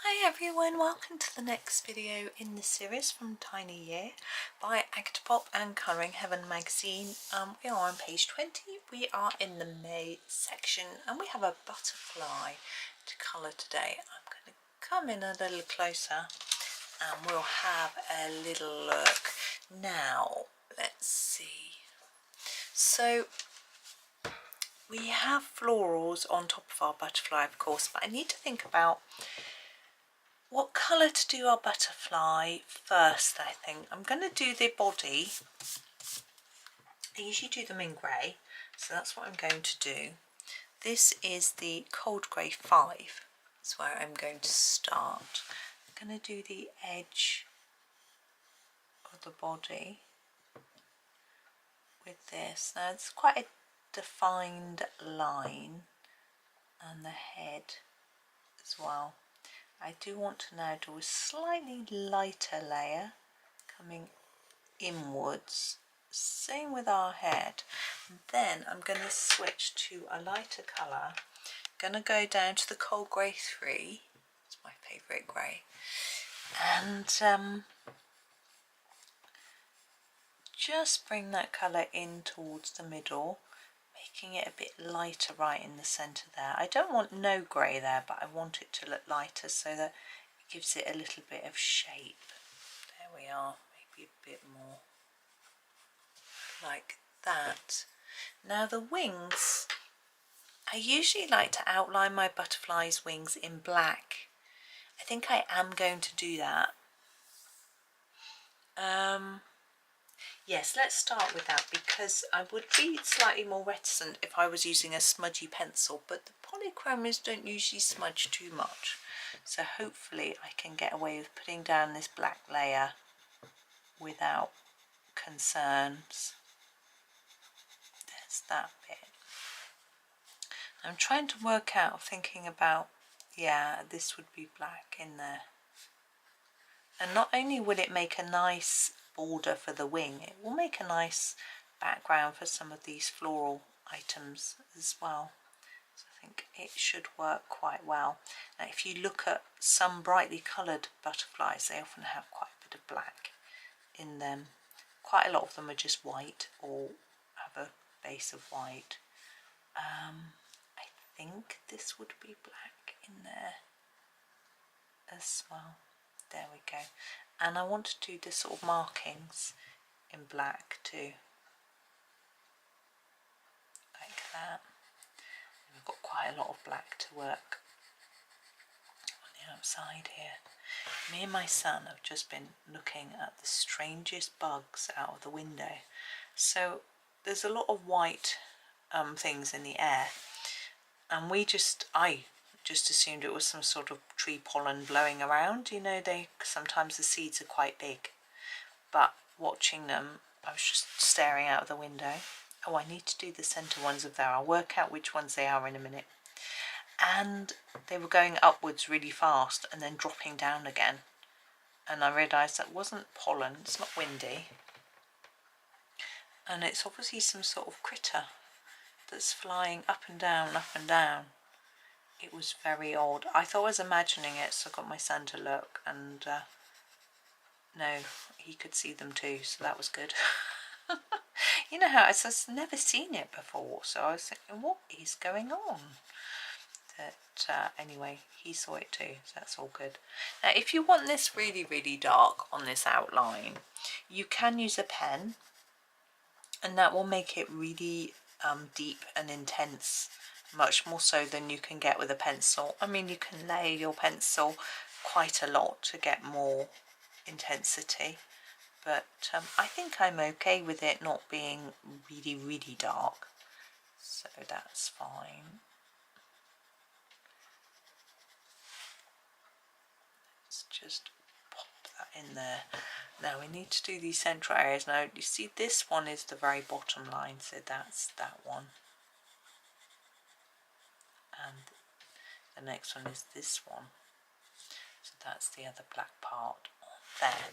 Hi everyone, welcome to the next video in the series from Tiny Year by Agotapop and Colouring Heaven magazine. We are on page 20, we are in the May section and we have a butterfly to colour today. I'm going to come in a little closer and we'll have a little look. Now, let's see. So, we have florals on top of our butterfly of course, but I need to think about what colour to do our butterfly first. I think I'm going to do the body. I usually do them in grey, so that's what I'm going to do. This is the cold grey 5. That's where I'm going to start. I'm going to do the edge of the body with this. Now it's quite a defined line, and the head as well. I do want to now do a slightly lighter layer coming inwards, same with our head. And then I'm going to switch to a lighter colour. I'm going to go down to the cold grey 3, it's my favourite grey, and just bring that colour in towards the middle, making it a bit lighter right in the centre there. I don't want no grey there, but I want it to look lighter so that it gives it a little bit of shape. There we are, maybe a bit more like that. Now the wings, I usually like to outline my butterfly's wings in black. I think I am going to do that. Yes, let's start with that because I would be slightly more reticent if I was using a smudgy pencil, but the Polychromos don't usually smudge too much, so hopefully I can get away with putting down this black layer without concerns. There's that bit. I'm trying to work out, thinking about, yeah, this would be black in there. And not only will it make a nice border for the wing, it will make a nice background for some of these floral items as well. So I think it should work quite well. Now if you look at some brightly coloured butterflies, they often have quite a bit of black in them. Quite a lot of them are just white or have a base of white. I think this would be black in there as well. There we go. And I want to do the sort of markings in black too, like that. We've got quite a lot of black to work on the outside here. Me and my son have just been looking at the strangest bugs out of the window. So there's a lot of white things in the air, and I just assumed it was some sort of tree pollen blowing around. You know, sometimes the seeds are quite big, but watching them, I was just staring out of the window. Oh, I need to do the centre ones of there. I'll work out which ones they are in a minute. And they were going upwards really fast and then dropping down again, and I realised that wasn't pollen, it's not windy, and it's obviously some sort of critter that's flying up and down, up and down. It was very odd. I thought I was imagining it, so I got my son to look, and no, he could see them too, so that was good. You know how I've just never seen it before, so I was thinking, what is going on? But anyway, he saw it too, so that's all good. Now if you want this really, really dark on this outline, you can use a pen, and that will make it really deep and intense, much more so than you can get with a pencil. I mean, you can layer your pencil quite a lot to get more intensity, but I think I'm okay with it not being really, really dark, so that's fine. Let's just pop that in there. Now we need to do these central areas. Now you see this one is the very bottom line, so that's that one. And the next one is this one, so that's the other black part there.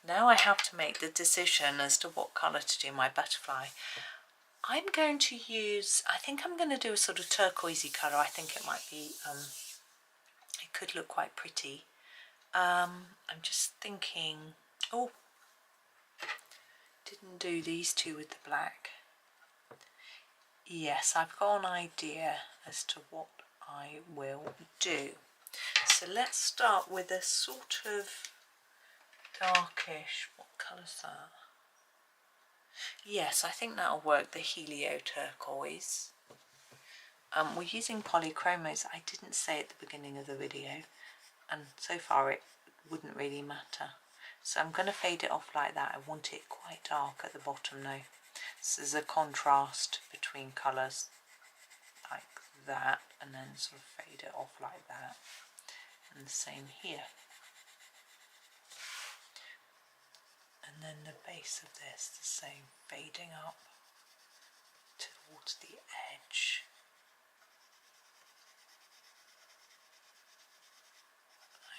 Now I have to make the decision as to what colour to do my butterfly. I'm going to use, I think I'm going to do a sort of turquoisey colour. I think it might be, it could look quite pretty I'm just thinking, oh, didn't do these two with the black. Yes, I've got an idea as to what I will do. So let's start with a sort of darkish, what colour's that? Yes, I think that'll work, the helio turquoise. We're using Polychromos. I didn't say at the beginning of the video, and so far it wouldn't really matter. So I'm going to fade it off like that. I want it quite dark at the bottom though. So there's a contrast between colours like that, and then sort of fade it off like that. And the same here. And then the base of this, the same, fading up towards the edge.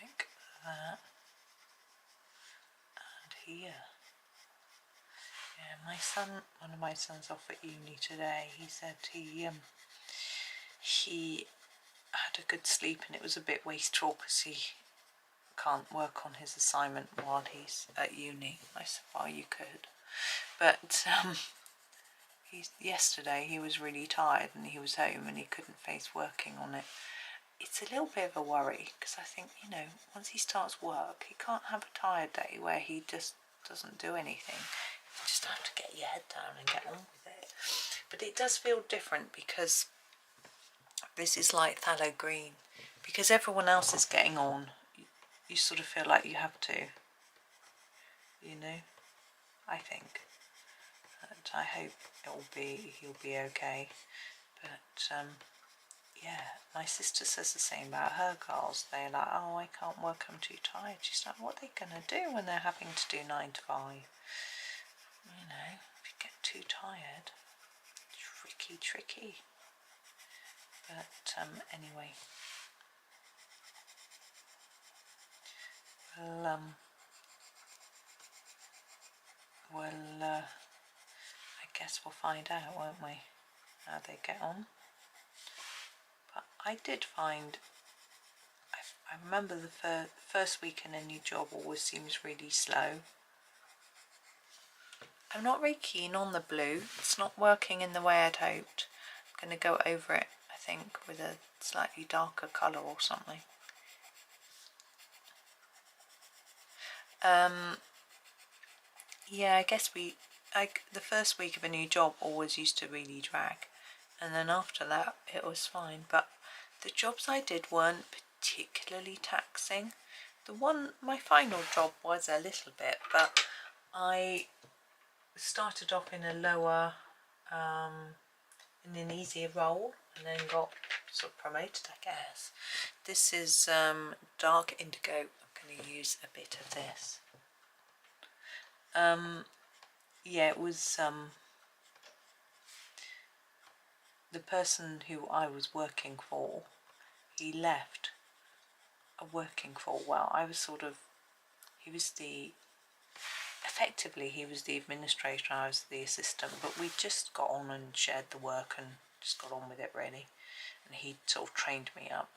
Like that. And here. Yeah, my son, one of my sons off at uni today, he said he had a good sleep and it was a bit wasteful because he can't work on his assignment while he's at uni. I said, well, you could. But yesterday he was really tired and he was home and he couldn't face working on it. It's a little bit of a worry because I think, you know, once he starts work, he can't have a tired day where he just doesn't do anything. You just have to get your head down and get on with it. But it does feel different because this is like phthalo green. Because everyone else is getting on, you sort of feel like you have to, you know, I think. And I hope he'll be okay. But yeah, my sister says the same about her girls. They're like, oh, I can't work, I'm too tired. She's like, what are they going to do when they're having to do 9 to 5? You know, if you get too tired, tricky. But anyway, I guess we'll find out, won't we, how they get on. But I did find, I remember the first week in a new job always seems really slow. I'm not very keen on the blue. It's not working in the way I'd hoped. I'm going to go over it, I think, with a slightly darker colour or something. Yeah, I guess the first week of a new job always used to really drag, and then after that it was fine. But the jobs I did weren't particularly taxing. My final job was a little bit, but I started off in a lower, in an easier role, and then got sort of promoted, I guess. This is dark indigo. I'm going to use a bit of this. Yeah, it was the person who I was working for, he left working for a while. I was sort of, effectively he was the administrator, I was the assistant, but we just got on and shared the work and just got on with it really. And he sort of trained me up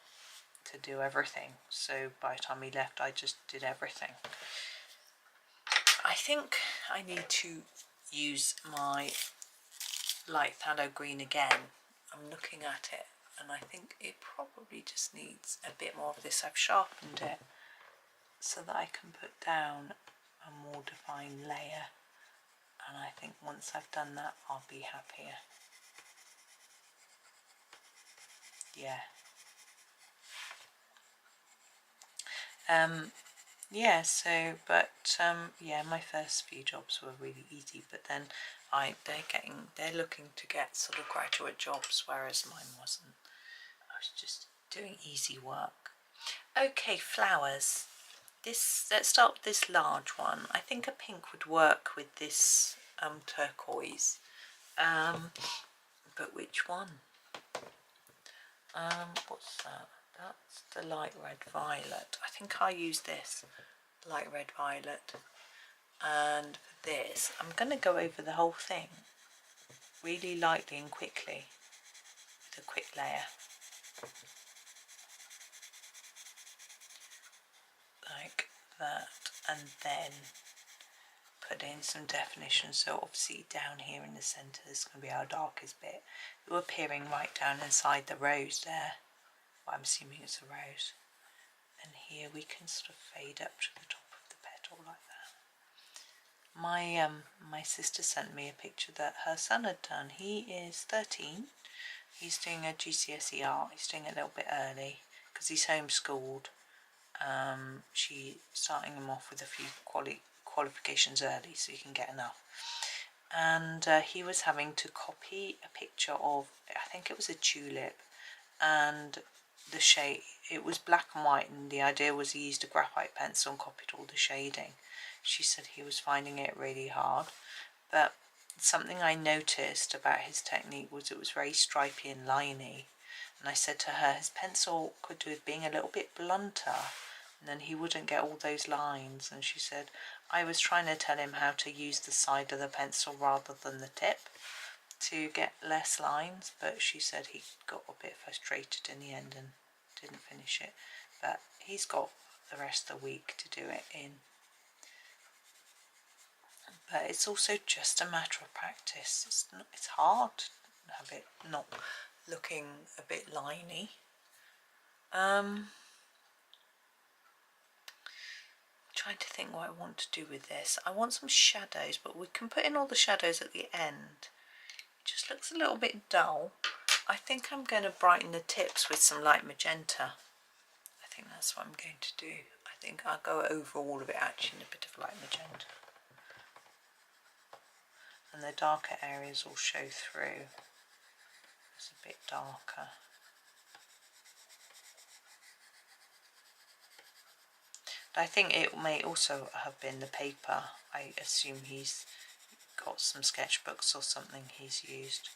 to do everything, so by the time he left I just did everything. I think I need to use my light phthalo green again. I'm looking at it and I think it probably just needs a bit more of this. I've sharpened it so that I can put down a more defined layer, and I think once I've done that I'll be happier. Yeah. Yeah, so, but yeah, my first few jobs were really easy, but then they're looking to get sort of graduate jobs, whereas mine wasn't. I was just doing easy work. Okay, flowers. Let's start with this large one. I think a pink would work with this turquoise. But which one? What's that? That's the light red violet. I think I use this light red violet. And for this, I'm going to go over the whole thing really lightly and quickly with a quick layer. Like that, and then put in some definition. So obviously down here in the centre is going to be our darkest bit. You're appearing right down inside the rose there. Well, I'm assuming it's a rose. And here we can sort of fade up to the top of the petal like that. My sister sent me a picture that her son had done. He is 13. He's doing a GCSE art. He's doing it a little bit early because he's homeschooled. She starting him off with a few qualifications early so he can get enough. And he was having to copy a picture of, I think it was a tulip, and the shade, it was black and white, and the idea was he used a graphite pencil and copied all the shading. She said he was finding it really hard, but something I noticed about his technique was it was very stripy and liney, and I said to her his pencil could do with being a little bit blunter, and then he wouldn't get all those lines. And she said I was trying to tell him how to use the side of the pencil rather than the tip to get less lines, but she said he got a bit frustrated in the end and didn't finish it, but he's got the rest of the week to do it in. But it's also just a matter of practice. It's hard to have it not looking a bit liney. Trying to think what I want to do with this. I want some shadows, but we can put in all the shadows at the end. It just looks a little bit dull. I think I'm going to brighten the tips with some light magenta. I think that's what I'm going to do. I think I'll go over all of it actually in a bit of light magenta. And the darker areas will show through. It's a bit darker. But I think it may also have been the paper. I assume he's got some sketchbooks or something he's used.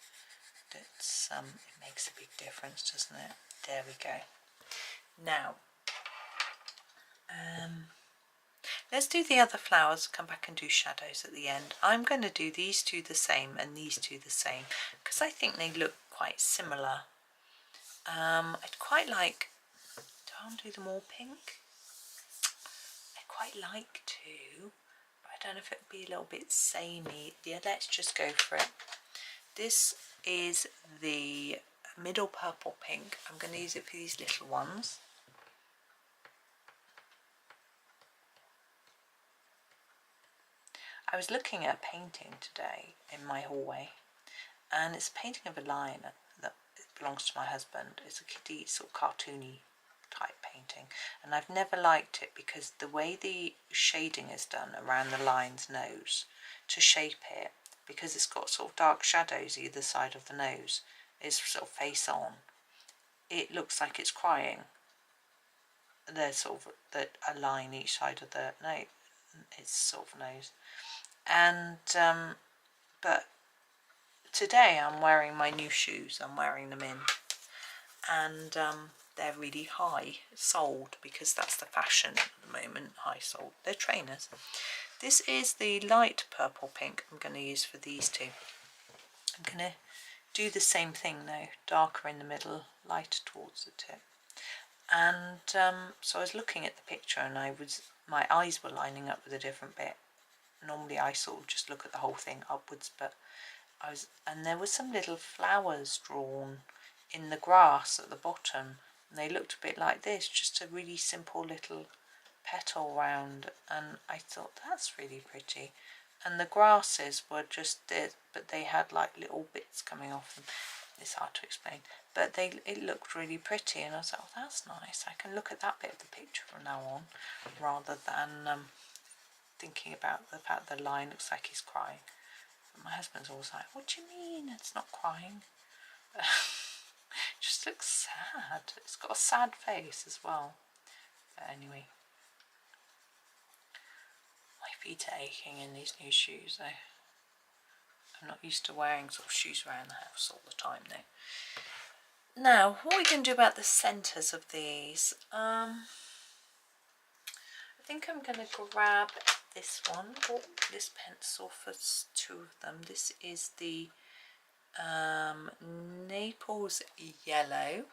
It's it makes a big difference, doesn't it? There we go. Now, let's do the other flowers, come back and do shadows at the end. I'm going to do these two the same and these two the same because I think they look quite similar. I'd quite like, do I want to do them all pink? I'd quite like to, but I don't know if it would be a little bit samey. Yeah, let's just go for it. This is the middle purple pink. I'm going to use it for these little ones. I was looking at a painting today in my hallway, and it's a painting of a lion that belongs to my husband. It's a kiddie sort of cartoony type painting, and I've never liked it because the way the shading is done around the lion's nose to shape it, because it's got sort of dark shadows either side of the nose, is sort of face on. It looks like it's crying. There's sort of a line each side of the nose, its sort of nose. And but today I'm wearing my new shoes. I'm wearing them in, and they're really high soled because that's the fashion at the moment. High soled. They're trainers. This is the light purple pink I'm going to use for these two. I'm going to do the same thing though, darker in the middle, lighter towards the tip. And so I was looking at the picture, and my eyes were lining up with a different bit. Normally I sort of just look at the whole thing upwards, but and there were some little flowers drawn in the grass at the bottom, and they looked a bit like this, just a really simple little petal round, and I thought that's really pretty. And the grasses were just this, but they had like little bits coming off them. It's hard to explain, but it looked really pretty, and I was like, oh, that's nice. I can look at that bit of the picture from now on, rather than thinking about the fact the lion looks like he's crying. But my husband's always like, what do you mean it's not crying? It just looks sad. It's got a sad face as well. But anyway, my feet are aching in these new shoes though. I'm not used to wearing sort of shoes around the house all the time though. Now, what are we going to do about the centres of these? I think I'm going to grab this one, this pencil for two of them. This is the Naples yellow.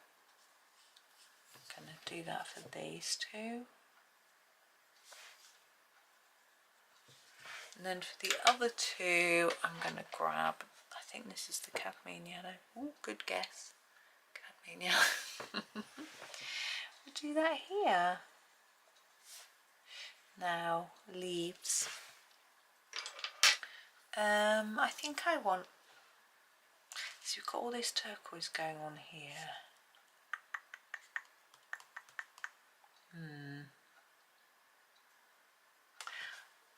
I'm going to do that for these two. And then for the other two, I'm going to grab, I think this is the cadmium yellow. Oh, good guess. Cadmium yellow. We'll do that here. Now, leaves. I think I want, so you've got all this turquoise going on here.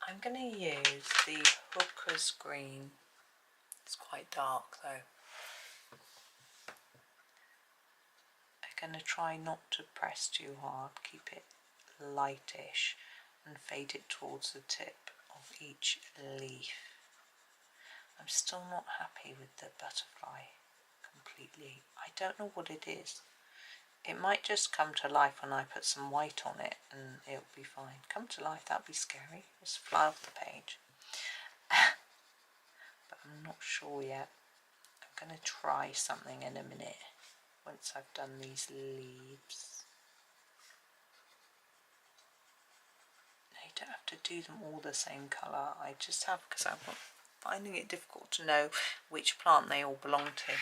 I'm going to use the hooker's green. It's quite dark though. I'm going to try not to press too hard, keep it lightish and fade it towards the tip of each leaf. I'm still not happy with the butterfly completely. I don't know what it is. It might just come to life when I put some white on it and it'll be fine. Come to life, that'd be scary. Just fly off the page. But I'm not sure yet. I'm going to try something in a minute once I've done these leaves. Now you don't have to do them all the same colour. I just have, because I'm finding it difficult to know which plant they all belong to.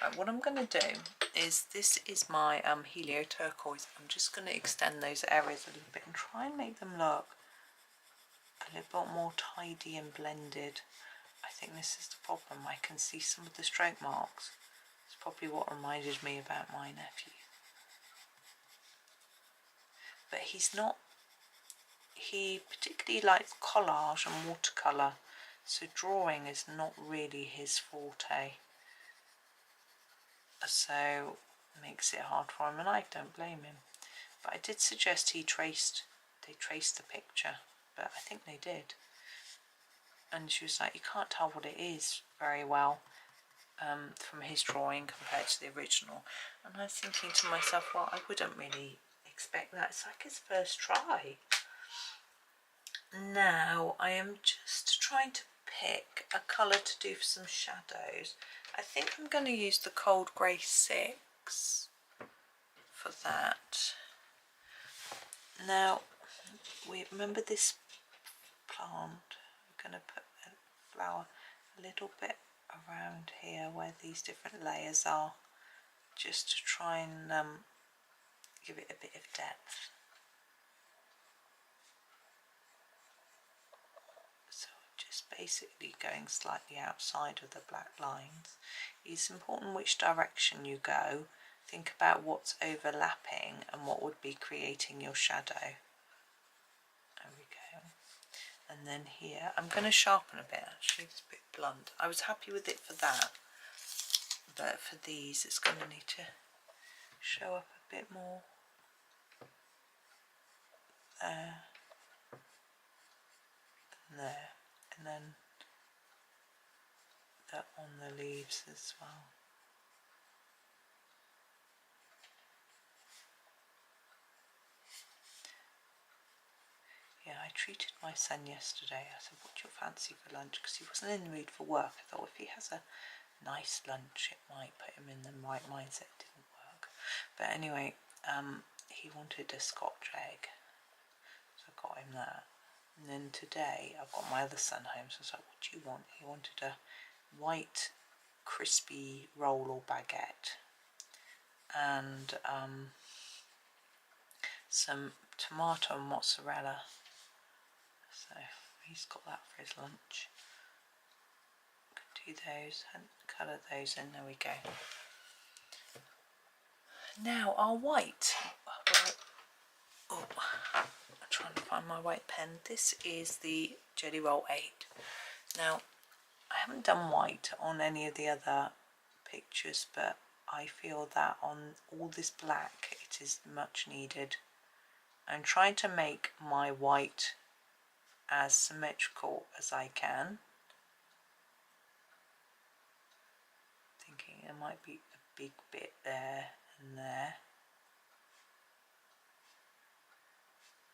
Right, what I'm going to do is, this is my helio turquoise. I'm just going to extend those areas a little bit and try and make them look a little bit more tidy and blended. I think this is the problem. I can see some of the stroke marks. It's probably what reminded me about my nephew. But he particularly likes collage and watercolour, so drawing is not really his forte. So it makes it hard for him, and I don't blame him. But I did suggest they traced the picture, but I think they did. And she was like, you can't tell what it is very well from his drawing compared to the original. And I was thinking to myself, well, I wouldn't really expect that. It's like his first try. Now I am just trying to pick a colour to do for some shadows. I think I'm going to use the Cold Grey 6 for that. Now, we remember this plant. We're going to put the flower a little bit around here where these different layers are, just to try and give it a bit of depth. So just basically going slightly outside of the black lines. It's important which direction you go. Think about what's overlapping and what would be creating your shadow. There we go. And then here, I'm going to sharpen a bit actually, it's a bit blunt. I was happy with it for that, but for these it's going to need to show up a bit more. There. And there. And then that on the leaves as well. Yeah, I treated my son yesterday. I said, what do you fancy for lunch? Because he wasn't in the mood for work. I thought if he has a nice lunch, it might put him in the right mindset. It didn't work. But anyway, he wanted a Scotch egg. So I got him that. And then today, I've got my other son home. So I was like, what do you want? He wanted a white, crispy roll or baguette. And some tomato and mozzarella. So he's got that for his lunch. Do those and colour those in. There we go. Now our white. Oh, I'm trying to find my white pen. This is the Jelly Roll 8. Now I haven't done white on any of the other pictures, but I feel that on all this black it is much needed. I'm trying to make my white as symmetrical as I can. Thinking there might be a big bit there and there.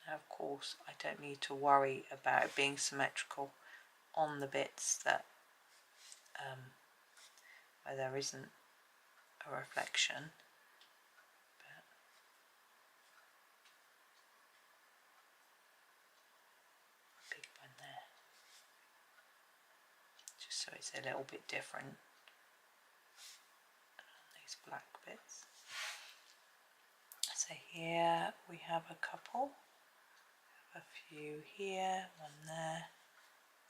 Now of course I don't need to worry about it being symmetrical on the bits that where there isn't a reflection. Big one there. just so it's a little bit different. These black bits. So here we have a couple, a few here, one there,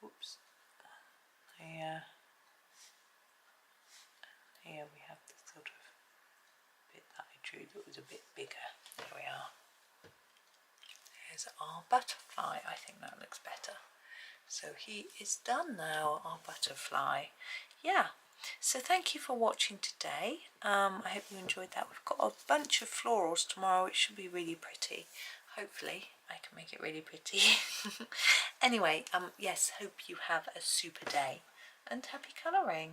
oops, here, and here we have the sort of bit that I drew that was a bit bigger. There we are. Here's our butterfly. I think that looks better. So he is done now, our butterfly. Yeah, so thank you for watching today. I hope you enjoyed that. We've got a bunch of florals tomorrow, which should be really pretty. Hopefully I can make it really pretty. Anyway, yes, hope you have a super day and happy colouring.